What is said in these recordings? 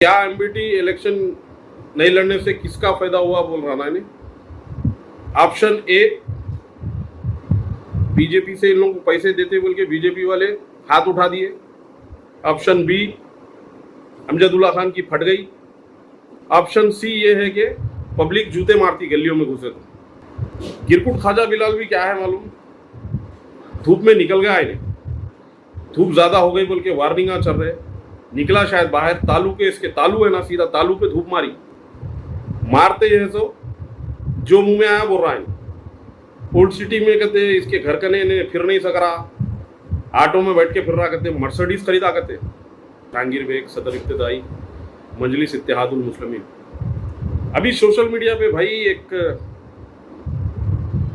क्या MBT election नहीं लड़ने से किसका फायदा हुआ बोल रहा ना। ऑप्शन ए, बीजेपी से इन लोगों को पैसे देते बोल के बीजेपी वाले हाथ उठा दिए। ऑप्शन बी, अमजदुल्ला खान की फट गई। ऑप्शन सी ये है कि पब्लिक जूते मारती गलियों में घुसे तो। गिरकुट ख्वाजा बिलाल भी क्या है मालूम, धूप में निकल गया है, धूप ज्यादा हो गई बोल के वार्निंग चल रहे, निकला शायद बाहर, तालू के इसके तालू है ना, सीधा तालू पे धूप मारी, मारते है तो जो मुंह में आया बोल रहा है। ओल्ड सिटी में कहते इसके घर कने ने फिर नहीं सक रहा, ऑटो में बैठ के फिर रहा, कहते मर्सिडीज खरीदा करते। जहांगीर बेग सदर इब्तिदाई मजलिस इत्तेहादुल मुस्लिमीन। अभी सोशल मीडिया पे भाई एक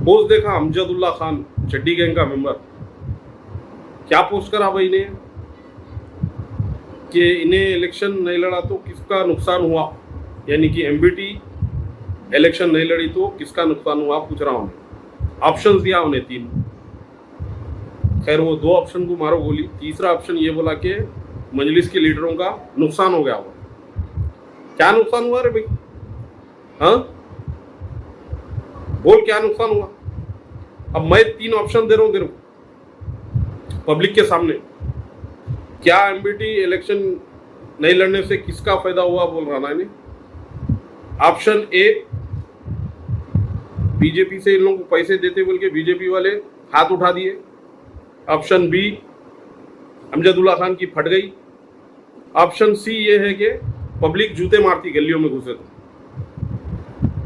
पोस्ट देखा, अमजदुल्ला खान चड्डी गैंग का मेंबर, क्या पोस्ट करा भाई ने कि इन्हें इलेक्शन नहीं लड़ा तो किसका नुकसान हुआ, यानी कि एमबीटी इलेक्शन नहीं लड़ी तो किसका नुकसान हुआ पूछ रहा हूँ। ऑप्शंस दिया उन्हें 3। खैर वो 2 ऑप्शन को मारो गोली, तीसरा ऑप्शन ये बोला कि मजलिस के लीडरों का नुकसान हो गया हुआ। क्या नुकसान हुआ रे भाई? हाँ बोल क्या नुकसान हुआ? अब मैं 3 ऑप्शन दे रहा हूँ तेरे को पब्लिक के सामने। क्या एमबीटी इलेक्शन नहीं लड़ने से किसका फायदा हुआ बोल रहा ना। ऑप्शन ए, बीजेपी से इन लोगों को पैसे देते बोल के बीजेपी वाले हाथ उठा दिए। ऑप्शन बी, अमजदुल्ला खान की फट गई। ऑप्शन सी ये है कि पब्लिक जूते मारती गलियों में घुसे तो।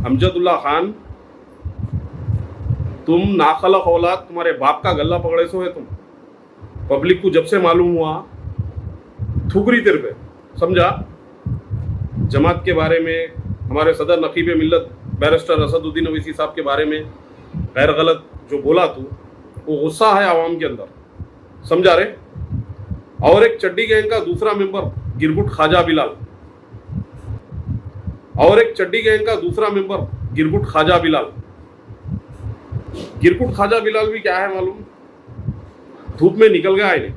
अमजदुल्ला खान, तुम नाखलक औलाद, तुम्हारे बाप का गला पकड़े सो है तुम। पब्लिक को जब से मालूम हुआ थुकरी तेरे पे, समझा। जमात के बारे में, हमारे सदर नकीब मिल्लत बैरिस्टर असदुद्दीन अवैसी साहब के बारे में गैर गलत जो बोला तू, वो गुस्सा है आवाम के अंदर, समझा रे। और एक चड्डी गैंग का दूसरा मेंबर गिरकुट ख्वाजा बिलाल, और एक चड्डी गैंग का दूसरा मेंबर गिरकुट ख्वाजा बिलाल। गिरकुट ख्वाजा बिलाल भी क्या है मालूम, धूप में निकल गया है,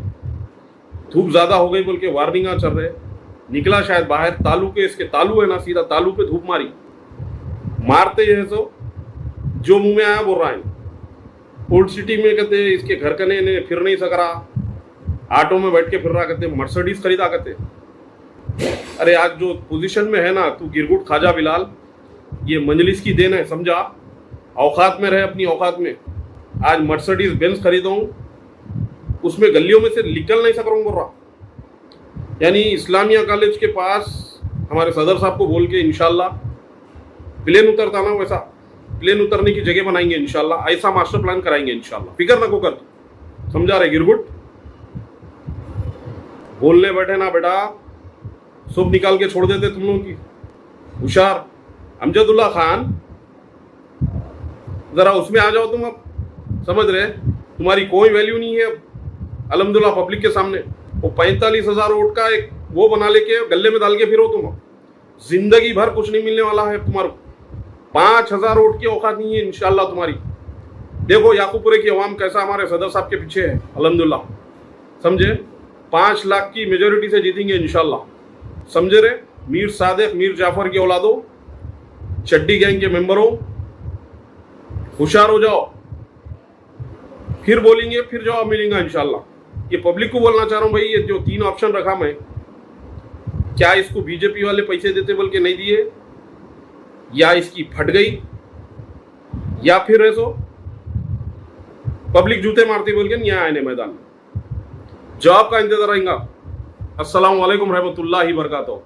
धूप ज्यादा हो गई बोल के वार्निंग चल रहे, निकला शायद बाहर, तालू के इसके तालू है ना, सीधा तालू पे धूप मारी, मारते है तो जो मुंह में आया बोल रहा है। ओल्ड सिटी में कहते इसके घर कने ने फिर नहीं सक रहा, ऑटो में बैठ के फिर रहा, कहते मर्सिडीज खरीदा करते। अरे आज जो पोजीशन में है ना तू गिरकुट ख्वाजा बिलाल, ये मजलिस की देन है, समझा। औकात में रहे, अपनी औकात में। आज मर्सिडीज बेंज खरीदूं, उसमें गलियों में से निकल नहीं सक रहा हूँ बोल रहा। यानी इस्लामिया कॉलेज के पास हमारे सदर साहब को बोल के इंशाल्लाह प्लेन उतरता ना, वैसा प्लेन उतरने की जगह बनाएंगे इंशाल्लाह, ऐसा मास्टर प्लान कराएंगे इंशाल्लाह, फिक्र ना को कर, समझा रहे गिरकुट। बोलने बैठे ना बेटा, सब निकाल के छोड़ देते तुम लोगों की। होशियार अमजदुल्ला खान, जरा उसमें आ जाओ तुम, अब समझ रहे तुम्हारी कोई वैल्यू नहीं है अल्हम्दुलिल्लाह पब्लिक के सामने। वो 45,000 वोट का एक वो बना लेके गले में डाल के फिरो तुम, जिंदगी भर कुछ नहीं मिलने वाला है तुम्हारे। 5,000 वोट की औकात नहीं है इंशाल्लाह तुम्हारी। देखो याकूपुरे की अवाम कैसा हमारे सदर साहब के पीछे है अल्हम्दुलिल्लाह, समझे। 5 लाख की मेजोरिटी से जीतेंगे इंशाल्लाह, समझे रे। मीर सादिक, मीर जाफर की औलादों, चड्डी गैंग के मेंबरों, होशियार हो जाओ, फिर बोलेंगे, फिर जवाब मिलेगा इंशाल्लाह। ये पब्लिक को बोलना चाह रहा हूं भाई, ये जो 3 ऑप्शन रखा मैं, क्या इसको बीजेपी वाले पैसे देते बोल के नहीं दिए, या इसकी फट गई, या फिर ऐसो पब्लिक जूते मारती बोल के नहीं आए ने मैदान में। जवाब का इंतजार रहेगा। अस्सलाम वालेकुम रहमतुल्लाहि बरकातहू।